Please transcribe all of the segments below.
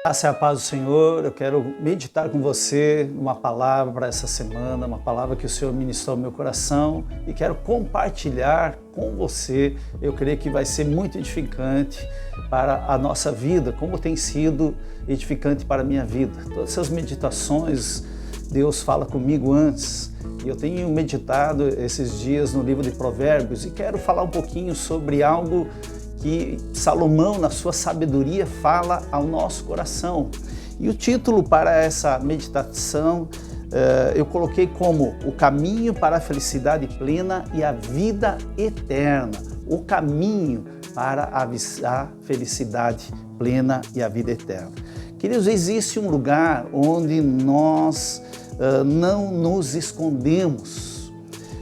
Graça e a paz do Senhor. Eu quero meditar com você uma palavra para essa semana, uma palavra que o Senhor ministrou ao meu coração e quero compartilhar com você. Eu creio que vai ser muito edificante para a nossa vida, como tem sido edificante para a minha vida. Todas essas meditações, Deus fala comigo antes. E eu tenho meditado esses dias no livro de Provérbios e quero falar um pouquinho sobre algo que Salomão, na sua sabedoria, fala ao nosso coração. E o título para essa meditação eu coloquei como O Caminho para a Felicidade Plena e a Vida Eterna. O caminho para a felicidade plena e a vida eterna. Queridos, existe um lugar onde nós não nos escondemos.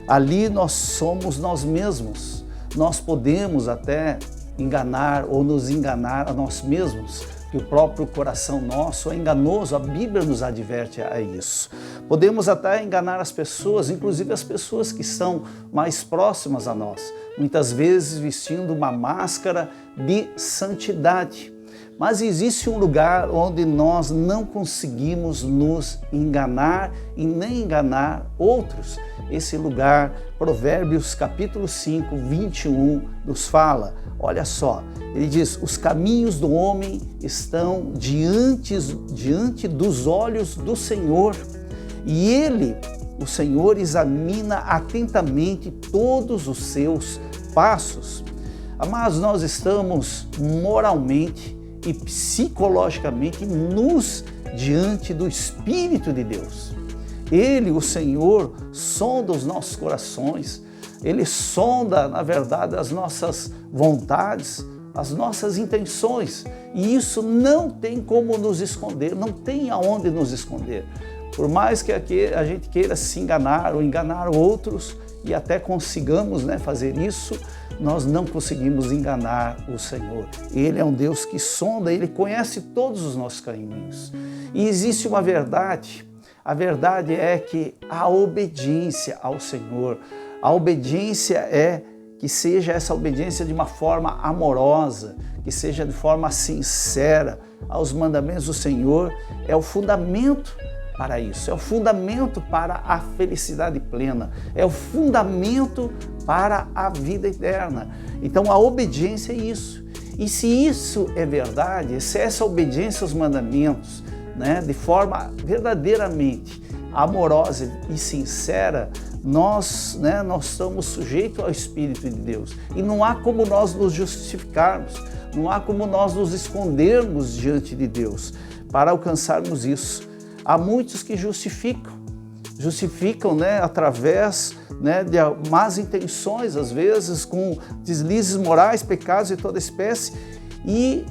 Ali nós somos nós mesmos. Nós podemos até enganar ou nos enganar a nós mesmos, que o próprio coração nosso é enganoso, a Bíblia nos adverte a isso. Podemos até enganar as pessoas, inclusive as pessoas que são mais próximas a nós, muitas vezes vestindo uma máscara de santidade. Mas existe um lugar onde nós não conseguimos nos enganar e nem enganar outros. Esse lugar, Provérbios capítulo 5, 21, nos fala. Olha só, ele diz, os caminhos do homem estão diante dos olhos do Senhor, e ele, o Senhor, examina atentamente todos os seus passos. Amados, nós estamos moralmente e psicologicamente nus diante do Espírito de Deus. Ele, o Senhor, sonda os nossos corações, Ele sonda, na verdade, as nossas vontades, as nossas intenções. E isso não tem como nos esconder, não tem aonde nos esconder. Por mais que a gente queira se enganar ou enganar outros, e até consigamos fazer isso, nós não conseguimos enganar o Senhor. Ele é um Deus que sonda, Ele conhece todos os nossos caminhos. E existe uma verdade, a verdade é que a obediência ao Senhor, a obediência é que seja essa obediência de uma forma amorosa, que seja de forma sincera aos mandamentos do Senhor, é o fundamento para isso, é o fundamento para a felicidade plena, é o fundamento para a vida eterna. Então a obediência é isso. E se isso é verdade, se essa obediência aos mandamentos, de forma verdadeiramente amorosa e sincera, nós estamos sujeitos ao Espírito de Deus. E não há como nós nos justificarmos, não há como nós nos escondermos diante de Deus para alcançarmos isso. Há muitos que justificam através de más intenções, às vezes com deslizes morais, pecados de toda espécie, e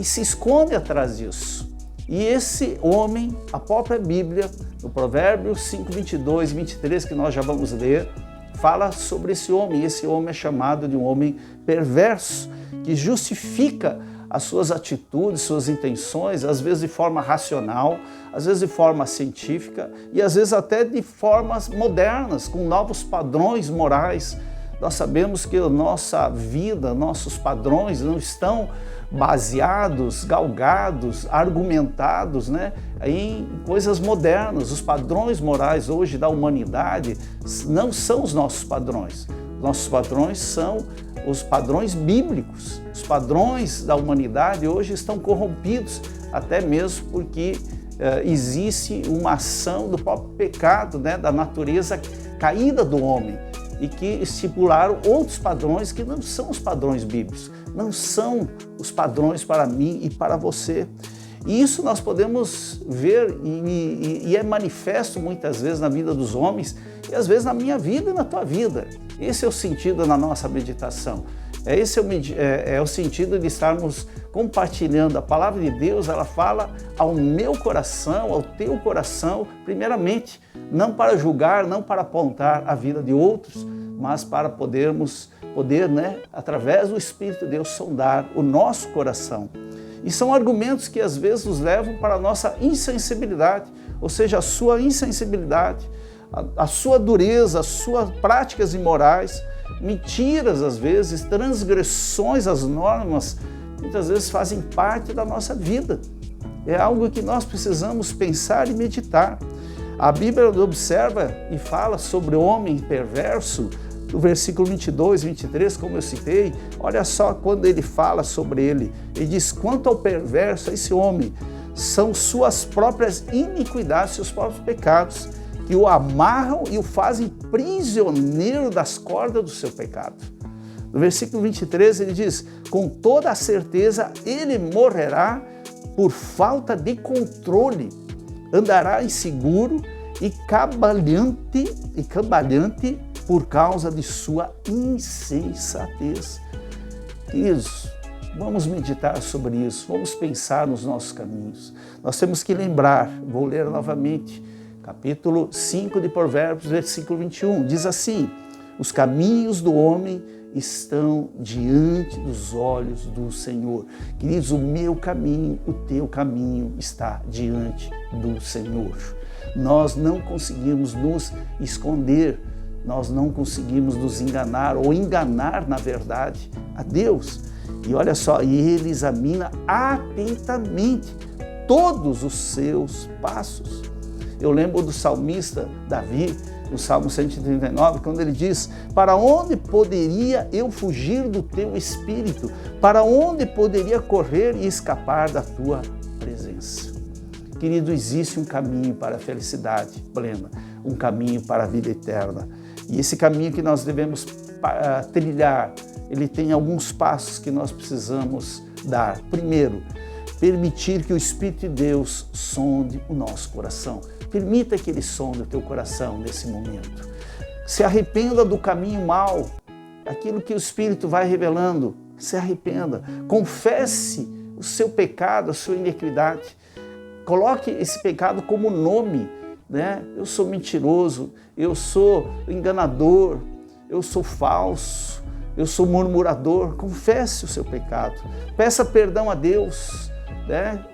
se esconde atrás disso. E esse homem, a própria Bíblia, no Provérbios 5, 22 e 23, que nós já vamos ler, fala sobre esse homem. Esse homem é chamado de um homem perverso, que justifica as suas atitudes, suas intenções, às vezes de forma racional, às vezes de forma científica e às vezes até de formas modernas, com novos padrões morais. Nós sabemos que a nossa vida, nossos padrões não estão baseados, galgados, argumentados em coisas modernas. Os padrões morais hoje da humanidade não são os nossos padrões. Nossos padrões são os padrões bíblicos. Os padrões da humanidade hoje estão corrompidos, até mesmo porque existe uma ação do próprio pecado, da natureza caída do homem, e que estipularam outros padrões que não são os padrões bíblicos, não são os padrões para mim e para você. E isso nós podemos ver e é manifesto muitas vezes na vida dos homens e às vezes na minha vida e na tua vida. Esse é o sentido da nossa meditação. Esse é o sentido de estarmos compartilhando. A palavra de Deus, ela fala ao meu coração, ao teu coração, primeiramente, não para julgar, não para apontar a vida de outros, mas para poder, através do Espírito de Deus, sondar o nosso coração. E são argumentos que às vezes nos levam para a nossa insensibilidade, ou seja, a sua insensibilidade, a sua dureza, as suas práticas imorais, mentiras às vezes, transgressões às normas, muitas vezes fazem parte da nossa vida. É algo que nós precisamos pensar e meditar. A Bíblia observa e fala sobre o homem perverso, no versículo 22, 23, como eu citei. Olha só quando ele fala sobre ele. Ele diz, quanto ao perverso, esse homem, são suas próprias iniquidades, seus próprios pecados, que o amarram e o fazem prisioneiro das cordas do seu pecado. No versículo 23 ele diz, com toda a certeza ele morrerá por falta de controle, andará inseguro e cambalhante por causa de sua insensatez. Queridos, vamos meditar sobre isso, vamos pensar nos nossos caminhos. Nós temos que lembrar, vou ler novamente, capítulo 5 de Provérbios, versículo 21, diz assim, os caminhos do homem estão diante dos olhos do Senhor. Queridos, o meu caminho, o teu caminho está diante do Senhor. Nós não conseguimos nos esconder, nós não conseguimos nos enganar ou enganar, na verdade, a Deus. E olha só, Ele examina atentamente todos os seus passos. Eu lembro do salmista Davi, no Salmo 139, quando ele diz, para onde poderia eu fugir do teu espírito? Para onde poderia correr e escapar da tua presença? Querido, existe um caminho para a felicidade plena, um caminho para a vida eterna. E esse caminho que nós devemos trilhar, ele tem alguns passos que nós precisamos dar. Primeiro, permitir que o Espírito de Deus sonde o nosso coração. Permita que Ele sonde o teu coração nesse momento. Se arrependa do caminho mau, aquilo que o Espírito vai revelando, se arrependa. Confesse o seu pecado, a sua iniquidade. Coloque esse pecado como nome, né? Eu sou mentiroso, eu sou enganador, eu sou falso, eu sou murmurador. Confesse o seu pecado. Peça perdão a Deus, né?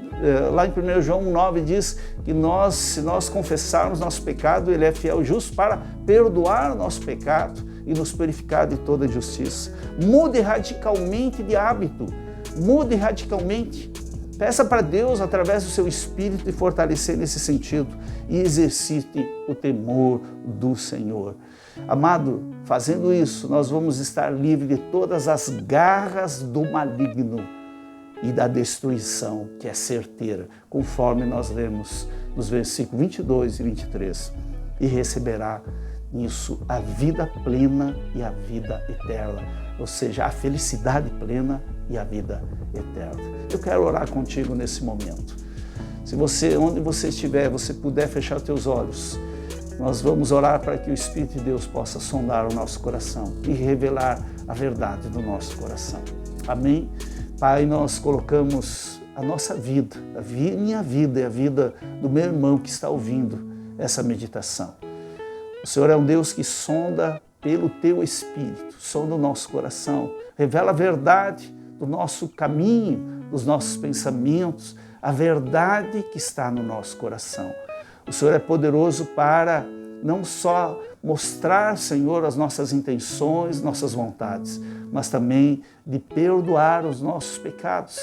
Lá em 1 João 9 diz que se nós confessarmos nosso pecado, Ele é fiel e justo para perdoar o nosso pecado e nos purificar de toda injustiça. Mude radicalmente de hábito, mude radicalmente. Peça para Deus, através do seu Espírito, de fortalecer nesse sentido e exercite o temor do Senhor. Amado, fazendo isso, nós vamos estar livres de todas as garras do maligno e da destruição, que é certeira, conforme nós lemos nos versículos 22 e 23. E receberá nisso a vida plena e a vida eterna, ou seja, a felicidade plena e a vida eterna. Eu quero orar contigo nesse momento. Se você, onde você estiver, você puder fechar os teus olhos, nós vamos orar para que o Espírito de Deus possa sondar o nosso coração e revelar a verdade do nosso coração. Amém? Pai, nós colocamos a nossa vida, minha vida e a vida do meu irmão que está ouvindo essa meditação. O Senhor é um Deus que sonda pelo Teu Espírito, sonda o nosso coração, revela a verdade do nosso caminho, dos nossos pensamentos, a verdade que está no nosso coração. O Senhor é poderoso para não só mostrar, Senhor, as nossas intenções, nossas vontades, mas também de perdoar os nossos pecados,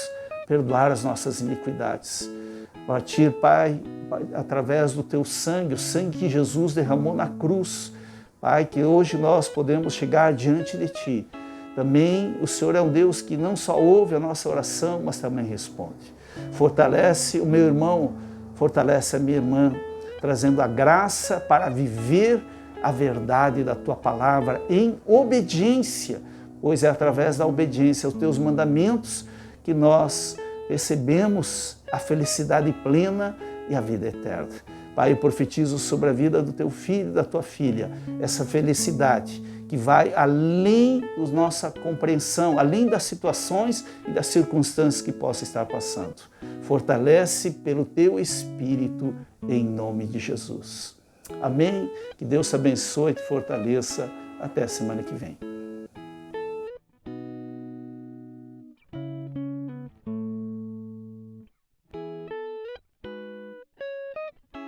perdoar as nossas iniquidades. Partir, Pai, através do Teu sangue, o sangue que Jesus derramou na cruz, Pai, que hoje nós podemos chegar diante de Ti. Também o Senhor é um Deus que não só ouve a nossa oração, mas também responde. Fortalece o meu irmão, fortalece a minha irmã, trazendo a graça para viver a verdade da Tua palavra em obediência, pois é através da obediência aos Teus mandamentos que nós recebemos a felicidade plena e a vida eterna. Pai, eu profetizo sobre a vida do Teu filho e da Tua filha, essa felicidade que vai além da nossa compreensão, além das situações e das circunstâncias que possa estar passando. Fortalece pelo Teu Espírito, em nome de Jesus. Amém? Que Deus te abençoe e te fortaleça. Até a semana que vem.